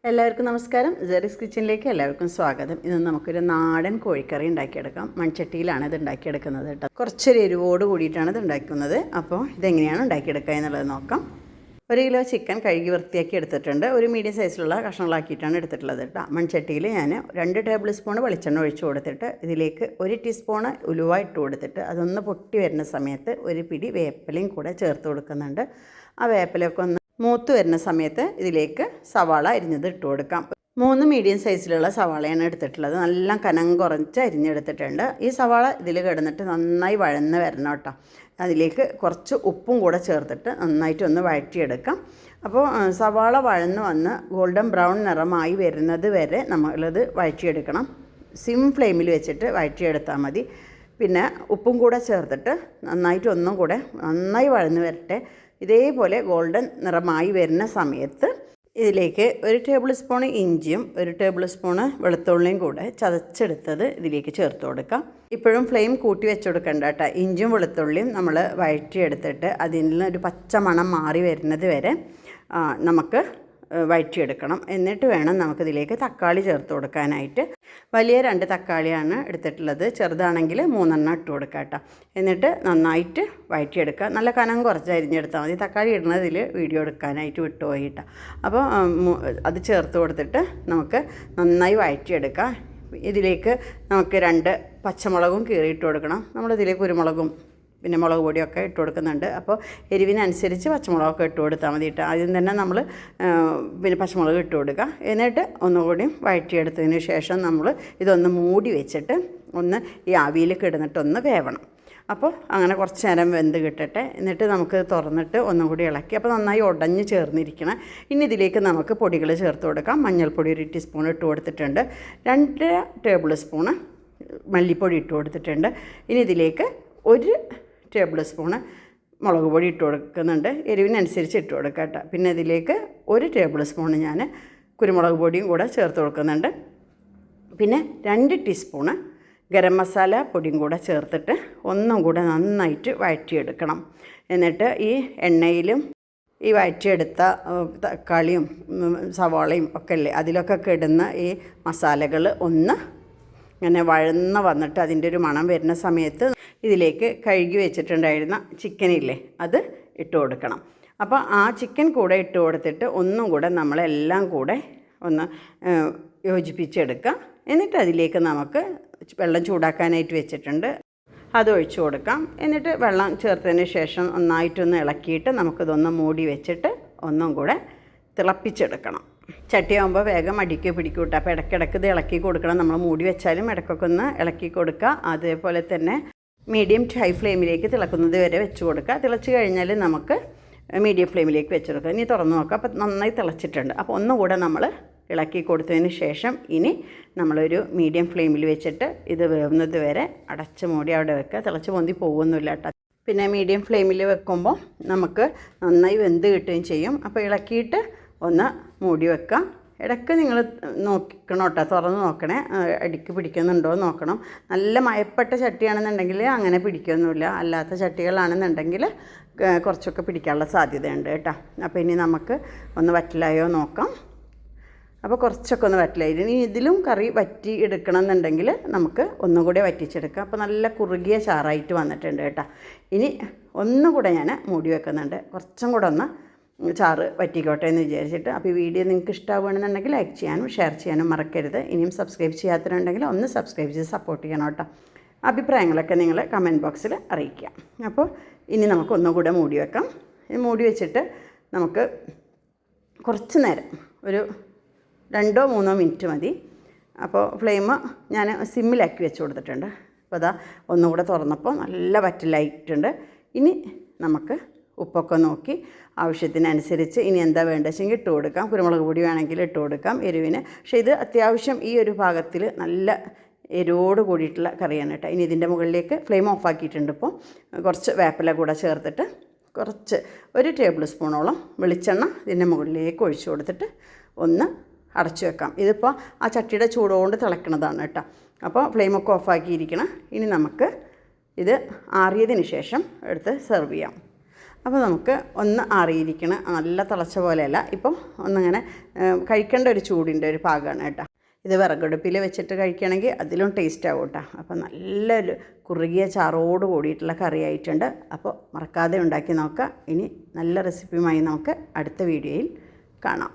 എല്ലാവർക്കും നമസ്കാരം. ജെറിസ് കിച്ചണിലേക്ക് എല്ലാവർക്കും സ്വാഗതം. ഇന്ന് നമുക്കൊരു നാടൻ കോഴിക്കറി ഉണ്ടാക്കിയെടുക്കാം. മൺചട്ടിയിലാണ് ഇത് ഉണ്ടാക്കിയെടുക്കുന്നത് കേട്ടോ. കുറച്ചൊരു എരിവോട് കൂടിയിട്ടാണ് ഇത് ഉണ്ടാക്കുന്നത്. അപ്പോൾ ഇതെങ്ങനെയാണ് ഉണ്ടാക്കിയെടുക്കുക എന്നുള്ളത് നോക്കാം. 1 കിലോ ചിക്കൻ കഴുകി വൃത്തിയാക്കി എടുത്തിട്ടുണ്ട്. ഒരു മീഡിയം സൈസിലുള്ള കഷ്ണങ്ങളാക്കിയിട്ടാണ് എടുത്തിട്ടുള്ളത് കേട്ടോ. മൺചട്ടിയിൽ ഞാൻ 2 ടേബിൾ സ്പൂൺ വെളിച്ചെണ്ണ ഒഴിച്ച് കൊടുത്തിട്ട് ഇതിലേക്ക് 1 ടീസ്പൂൺ ഉലുവ ഇട്ട് കൊടുത്തിട്ട് അതൊന്ന് പൊട്ടി വരുന്ന സമയത്ത് ഒരു പിടി വേപ്പിലയും കൂടെ ചേർത്ത് കൊടുക്കുന്നുണ്ട്. ആ വേപ്പിലയൊക്കെ ഒന്ന് മൂത്ത് വരുന്ന സമയത്ത് ഇതിലേക്ക് സവാള അരിഞ്ഞത് ഇട്ട് കൊടുക്കാം. 3 മീഡിയം സൈസിലുള്ള സവാളയാണ് എടുത്തിട്ടുള്ളത്. നല്ല കനം കുറച്ച് അരിഞ്ഞെടുത്തിട്ടുണ്ട്. ഈ സവാള ഇതിൽ കിടന്നിട്ട് നന്നായി വഴന്ന് വരണം കേട്ടോ. അതിലേക്ക് കുറച്ച് ഉപ്പും കൂടെ ചേർത്തിട്ട് നന്നായിട്ടൊന്ന് വഴറ്റിയെടുക്കാം. അപ്പോൾ സവാള വഴന്ന് വന്ന് ഗോൾഡൻ ബ്രൗൺ നിറമായി വരുന്നത് വരെ നമ്മളിത് വഴറ്റിയെടുക്കണം. സിം ഫ്ലെയിമിൽ വെച്ചിട്ട് വഴറ്റിയെടുത്താൽ മതി. പിന്നെ ഉപ്പും കൂടെ ചേർത്തിട്ട് നന്നായിട്ട് ഒന്നും കൂടെ നന്നായി വഴന്ന് വരട്ടെ. ഇതേപോലെ ഗോൾഡൻ നിറമായി വരുന്ന സമയത്ത് ഇതിലേക്ക് 1 ടേബിൾ സ്പൂൺ ഇഞ്ചിയും 1 ടേബിൾ സ്പൂണ് വെളുത്തുള്ളിയും കൂടെ ചതച്ചെടുത്തത് ഇതിലേക്ക് ചേർത്ത് കൊടുക്കാം. ഇപ്പോഴും ഫ്ലെയിം കൂട്ടി വെച്ച് കൊടുക്കണ്ട കേട്ടോ. ഇഞ്ചിയും വെളുത്തുള്ളിയും നമ്മൾ വഴറ്റിയെടുത്തിട്ട് അതിൽ നിന്നൊരു പച്ച മണം മാറി വരുന്നത് വരെ നമുക്ക് വഴറ്റിയെടുക്കണം. എന്നിട്ട് വേണം നമുക്കിതിലേക്ക് തക്കാളി ചേർത്ത് കൊടുക്കാനായിട്ട്. വലിയ 2 തക്കാളിയാണ് എടുത്തിട്ടുള്ളത്. ചെറുതാണെങ്കിൽ 3 എണ്ണം ഇട്ട് കൊടുക്കുക കേട്ടോ. എന്നിട്ട് നന്നായിട്ട് വഴറ്റിയെടുക്കുക. നല്ല കനം കുറച്ച് അരിഞ്ഞെടുത്താൽ മതി. തക്കാളി ഇടുന്നതിൽ വീഡിയോ എടുക്കാനായിട്ട് വിട്ടുപോയിട്ടാണ്. അപ്പോൾ അത് ചേർത്ത് കൊടുത്തിട്ട് നമുക്ക് നന്നായി വഴറ്റിയെടുക്കാം. ഇതിലേക്ക് നമുക്ക് 2 പച്ചമുളകും കീറിയിട്ട് കൊടുക്കണം. നമ്മളിതിലേക്ക് കുരുമുളകും പിന്നെ മുളക് പൊടിയൊക്കെ ഇട്ട് കൊടുക്കുന്നുണ്ട്. അപ്പോൾ എരിവിനനുസരിച്ച് പച്ചമുളകൊക്കെ ഇട്ട് കൊടുത്താൽ മതി കേട്ടോ. ആദ്യം തന്നെ നമ്മൾ പിന്നെ പച്ചമുളക് ഇട്ട് കൊടുക്കുക. എന്നിട്ട് ഒന്നുകൂടി വഴറ്റിയെടുത്തതിന് ശേഷം നമ്മൾ ഇതൊന്ന് മൂടി വെച്ചിട്ട് ഒന്ന് ഈ ആവിയിൽ കിടന്നിട്ടൊന്ന് വേവണം. അപ്പോൾ അങ്ങനെ കുറച്ച് നേരം വെന്ത് കിട്ടട്ടെ. എന്നിട്ട് നമുക്ക് തുറന്നിട്ട് ഒന്നും കൂടി ഇളക്കി. അപ്പോൾ നന്നായി ഉടഞ്ഞ് ചേർന്നിരിക്കണം. ഇനി ഇതിലേക്ക് നമുക്ക് പൊടികൾ ചേർത്ത് കൊടുക്കാം. മഞ്ഞൾപ്പൊടി 1 ടീസ്പൂൺ ഇട്ട് കൊടുത്തിട്ടുണ്ട്. 2 ടേബിൾ സ്പൂണ് മല്ലിപ്പൊടി ഇട്ട് കൊടുത്തിട്ടുണ്ട്. ഇനി ഇതിലേക്ക് 1 ടേബിൾ സ്പൂണ് മുളക് പൊടി ഇട്ട് കൊടുക്കുന്നുണ്ട്. എരിവിനനുസരിച്ച് ഇട്ട് കൊടുക്കുക കേട്ടോ. പിന്നെ ഇതിലേക്ക് 1 ടേബിൾ സ്പൂണ് ഞാൻ കുരുമുളക് പൊടിയും കൂടെ ചേർത്ത് കൊടുക്കുന്നുണ്ട്. പിന്നെ 2 ടീസ്പൂണ് ഗരം മസാല പൊടിയും കൂടെ ചേർത്തിട്ട് ഒന്നും കൂടെ നന്നായിട്ട് വഴറ്റിയെടുക്കണം. എന്നിട്ട് ഈ എണ്ണയിലും ഈ വഴറ്റിയെടുത്ത തക്കാളിയും സവാളയും ഒക്കെ അല്ലേ അതിലൊക്കെ കിടന്ന ഈ മസാലകൾ ഒന്ന് ഇങ്ങനെ വഴന്ന് വന്നിട്ട് അതിൻ്റെ ഒരു മണം വരുന്ന സമയത്ത് ഇതിലേക്ക് കഴുകി വെച്ചിട്ടുണ്ടായിരുന്ന ചിക്കനില്ലേ അത് ഇട്ട് കൊടുക്കണം. അപ്പോൾ ആ ചിക്കൻ കൂടെ ഇട്ട് കൊടുത്തിട്ട് ഒന്നും കൂടെ നമ്മളെല്ലാം കൂടെ ഒന്ന് യോജിപ്പിച്ചെടുക്കുക. എന്നിട്ട് അതിലേക്ക് നമുക്ക് വെള്ളം ചൂടാക്കാനായിട്ട് വെച്ചിട്ടുണ്ട്. അത് ഒഴിച്ചു കൊടുക്കാം. എന്നിട്ട് വെള്ളം ചേർത്തതിന് ശേഷം നന്നായിട്ടൊന്ന് ഇളക്കിയിട്ട് നമുക്കിതൊന്ന് മൂടി വെച്ചിട്ട് ഒന്നും കൂടെ തിളപ്പിച്ചെടുക്കണം. ചട്ടിയാകുമ്പോൾ വേഗം അടിക്ക് പിടിക്കൂട്ടോ. അപ്പോൾ ഇടയ്ക്കിടയ്ക്ക് ഇത് ഇളക്കി കൊടുക്കണം. നമ്മൾ മൂടി വെച്ചാലും ഇടയ്ക്കൊക്കെ ഒന്ന് ഇളക്കി കൊടുക്കുക. അതേപോലെ തന്നെ മീഡിയം ടു ഹൈ ഫ്ലെയിമിലേക്ക് തിളക്കുന്നത് വരെ വെച്ച് കൊടുക്കുക. തിളച്ച് കഴിഞ്ഞാൽ നമുക്ക് മീഡിയം ഫ്ലെയിമിലേക്ക് വെച്ച് കൊടുക്കുക. ഇനി തുറന്ന് നോക്കുക. അപ്പോൾ നന്നായി തിളച്ചിട്ടുണ്ട്. അപ്പോൾ ഒന്നുകൂടെ നമ്മൾ ഇളക്കി കൊടുത്തതിന് ശേഷം ഇനി നമ്മളൊരു മീഡിയം ഫ്ലെയിമിൽ വെച്ചിട്ട് ഇത് വേവുന്നത് വരെ അടച്ച് മൂടി അവിടെ വെക്കുക. തിളച്ച് പൊന്തി പോകുന്നില്ല കേട്ടോ. പിന്നെ മീഡിയം ഫ്ലെയിമിൽ വെക്കുമ്പോൾ നമുക്ക് നന്നായി വെന്ത് കിട്ടുകയും ചെയ്യും. അപ്പോൾ ഇളക്കിയിട്ട് ഒന്ന് മൂടി വെക്കാം. ഇടയ്ക്ക് നിങ്ങൾ നോക്കണം കേട്ടോ. തുറന്ന് നോക്കണേ, അടിക്ക് പിടിക്കുന്നുണ്ടോ എന്ന് നോക്കണം. നല്ല മയപ്പെട്ട ചട്ടിയാണെന്നുണ്ടെങ്കിൽ അങ്ങനെ പിടിക്കൊന്നുമില്ല. അല്ലാത്ത ചട്ടികളാണെന്നുണ്ടെങ്കിൽ കുറച്ചൊക്കെ പിടിക്കാനുള്ള സാധ്യതയുണ്ട് കേട്ടോ. അപ്പോൾ ഇനി നമുക്ക് ഒന്ന് വറ്റലായോ നോക്കാം. അപ്പോൾ കുറച്ചൊക്കെ ഒന്ന് വറ്റലായി. ഇനി ഇതിലും കറി വറ്റി എടുക്കണം എന്നുണ്ടെങ്കിൽ നമുക്ക് ഒന്നുകൂടെ വറ്റിച്ചെടുക്കാം. അപ്പോൾ നല്ല കുറുകിയ ചാറായിട്ട് വന്നിട്ടുണ്ട് കേട്ടോ. ഇനി ഒന്നുകൂടെ ഞാൻ മൂടി വെക്കുന്നുണ്ട്. കുറച്ചും കൂടെ ഒന്ന് ചാറ് വറ്റിക്കോട്ടെ എന്ന് വിചാരിച്ചിട്ട്. അപ്പോൾ ഈ വീഡിയോ നിങ്ങൾക്ക് ഇഷ്ടമാവുകയാണെന്നുണ്ടെങ്കിൽ ലൈക്ക് ചെയ്യാനും ഷെയർ ചെയ്യാനും മറക്കരുത്. ഇനിയും സബ്സ്ക്രൈബ് ചെയ്യാത്തവരുണ്ടെങ്കിൽ ഒന്ന് സബ്സ്ക്രൈബ് ചെയ്ത് സപ്പോർട്ട് ചെയ്യണം കേട്ടോ. അഭിപ്രായങ്ങളൊക്കെ നിങ്ങൾ കമൻറ്റ് ബോക്സിൽ അറിയിക്കാം. അപ്പോൾ ഇനി നമുക്ക് ഒന്നുകൂടെ മൂടി വെക്കാം. മൂടി വെച്ചിട്ട് നമുക്ക് കുറച്ച് നേരം ഒരു 2-3 മിനിറ്റ് മതി. അപ്പോൾ ഫ്ലെയിം ഞാൻ സിമ്മിലാക്കി വെച്ച് കൊടുത്തിട്ടുണ്ട്. അപ്പോൾ അതാ ഒന്നുകൂടെ തുറന്നപ്പോൾ നല്ല വറ്റലായിട്ടുണ്ട്. ഇനി നമുക്ക് ഉപ്പൊക്കെ നോക്കി ആവശ്യത്തിനനുസരിച്ച് ഇനി എന്താ വേണ്ടത് വെച്ചെങ്കിൽ ഇട്ട് കൊടുക്കാം. കുരുമുളക് പൊടി വേണമെങ്കിൽ ഇട്ട് കൊടുക്കാം എരിവിന്. പക്ഷേ ഇത് അത്യാവശ്യം ഈ ഒരു ഭാഗത്തിൽ നല്ല എരിവോട് കൂടിയിട്ടുള്ള കറിയാണ് കേട്ടോ. ഇനി ഇതിൻ്റെ മുകളിലേക്ക് ഫ്ലെയിം ഓഫാക്കിയിട്ടുണ്ട്. ഇപ്പോൾ കുറച്ച് വേപ്പില കൂടെ ചേർത്തിട്ട് കുറച്ച് 1 ടേബിൾ സ്പൂണോളം വെളിച്ചെണ്ണ ഇതിൻ്റെ മുകളിലേക്ക് ഒഴിച്ചു കൊടുത്തിട്ട് ഒന്ന് അടച്ചു വെക്കാം. ഇതിപ്പോൾ ആ ചട്ടിയുടെ ചൂടുകൊണ്ട് തിളയ്ക്കുന്നതാണ് കേട്ടോ. അപ്പോൾ ഫ്ലെയിമൊക്കെ ഓഫാക്കിയിരിക്കണം. ഇനി നമുക്ക് ഇത് ആറിയതിന് ശേഷം എടുത്ത് സെർവ് ചെയ്യാം. അപ്പോൾ നമുക്ക് ഒന്ന് ആറിയിരിക്കണം, നല്ല തിളച്ച പോലെയല്ല, ഇപ്പം ഒന്നിങ്ങനെ കഴിക്കേണ്ട ഒരു ചൂടിൻ്റെ ഒരു പാകമാണ് കേട്ടോ. ഇത് വിറകടുപ്പിൽ വെച്ചിട്ട് കഴിക്കുകയാണെങ്കിൽ അതിലും ടേസ്റ്റ് ആവും കേട്ടോ. അപ്പോൾ നല്ലൊരു കുറുകിയ ചാറോട് കൂടിയിട്ടുള്ള കറി ആയിട്ടുണ്ട്. അപ്പോൾ മറക്കാതെ ഉണ്ടാക്കി നോക്കുക. ഇനി നല്ല റെസിപ്പിയുമായി നമുക്ക് അടുത്ത വീഡിയോയിൽ കാണാം.